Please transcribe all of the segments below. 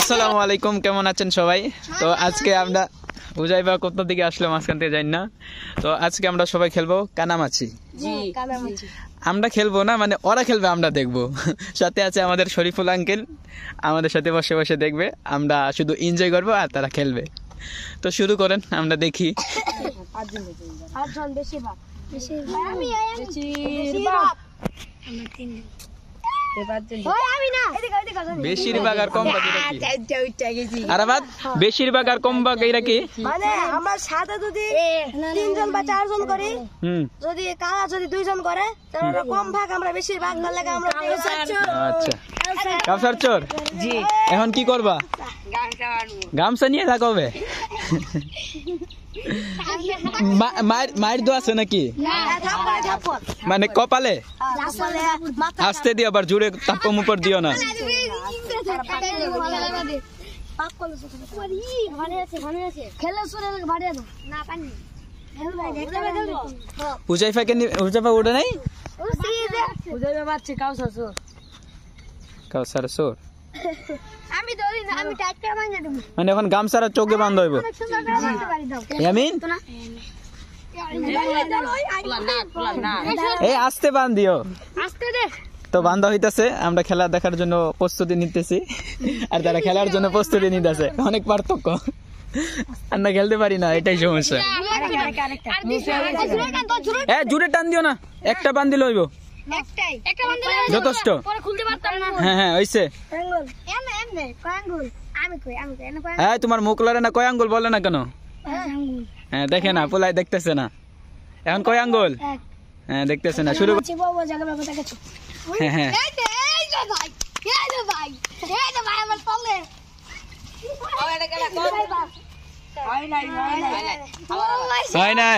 আসসালামু আলাইকুম, কেমন আছেন সবাই? তো আজকে আমরা উজাইবা কোথা থেকে আসলো মাঝখান থেকে জানি না। তো আজকে আমরা সবাই খেলবো কানামাছি। আমরা খেলবো না, মানে ওরা খেলবে, আমরা দেখবো। সাথে আছে আমাদের শরীফুল আঙ্কেল, আমাদের সাথে বসে বসে দেখবে, আমরা শুধু এনজয় করবো আর তারা খেলবে। তো শুরু করেন, আমরা দেখি। বেশিরভাগ আর কম ভাগ বেশিরভাগ আর কম ভাগ এরা কি, মানে আমরা সাথে যদি 3 জন বা 4 জন করি, যদি কারা যদি 2 জন করে তাহলে কম ভাগ, আমরা বেশিরভাগ লাগে আমরা। আচ্ছা কাউসার চোর, জি এখন কি করবা? গামছা নিয়ে থাকবে। মায়ের দোয়া আছে নাকি? মানে কপালে আসতে দিও, আবার জুড়ে তাপ্পম উপর দিও না। উজাইফা উঠে নাই, কাউসার চোর। মানে এখন গামছার চোখে বান্ধ হইব। এই আস্তে বান্ধিও তো, বান্ধা হইতাছে। আমরা খেলা দেখার জন্য প্রস্তুতি নিতেছি, আর তারা খেলার জন্য প্রস্তুতি নিতেছে। অনেক পার্থক্য, আমরা খেলতে পারি না, এটাই সমস্যা। জুড়ে টান দিও না, একটা বান্ধি লইব যথেষ্ট। হ্যাঁ হ্যাঁ হইছে। হ্যাঁ তোমার মুখ লড়ে না, কয় আঙ্গুল বলে না কেন? হ্যাঁ দেখে না, পোলাই দেখতেছে না। এখন কয় আঙ্গুল? হ্যাঁ দেখতেছে না। শুরু। হ্যাঁ হ্যাঁ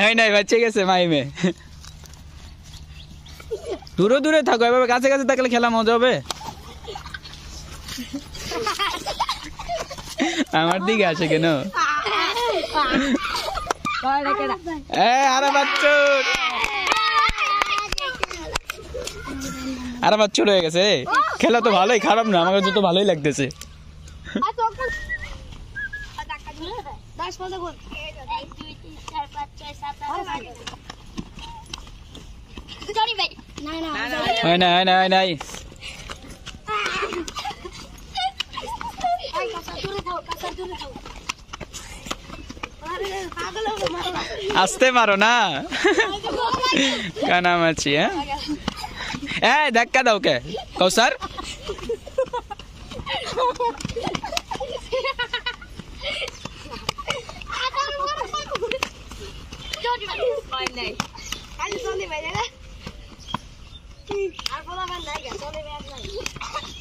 হয় নাই, বাচ্চা গেছে মাইমে। দূরে দূরে থাকো, এভাবে কাছে কাছে থাকলে খেলা মজা হবে। আমার দিকে আসে কেন? আরে বাচ্চুর হয়ে গেছে। খেলা তো ভালোই, খারাপ না, আমার কাছে তো ভালোই লাগতেছে। নাই আসতে পারো না, কানামাছি। হ্যাঁ ধাক্কা দাও কে কৌসার?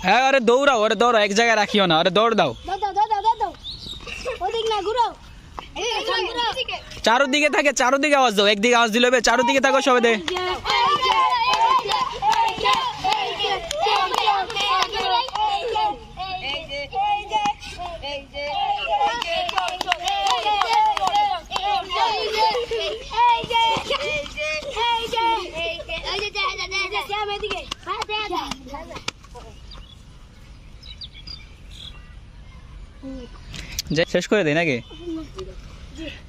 হ্যাঁ আরে দৌড়াও, আরে দৌড়াও, এক জায়গায় রাখিও না, আরে দৌড় দাও। চারোদিকে থাকে, চারোদিকে আওয়াজ দাও, একদিকে আওয়াজ দিলে হবে, চারোদিকে থাকো সবাই। দে শেষ করে দেয় নাকি?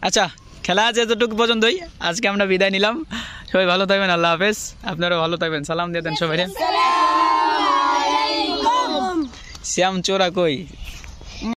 আচ্ছা খেলা আছে এতটুকু পর্যন্তই, আজকে আমরা বিদায় নিলাম। সবাই ভালো থাকবেন, আল্লাহ হাফেজ। আপনারাও ভালো থাকবেন, সালাম দিয়ে দেন সবাই। শ্যাম চোরা কই?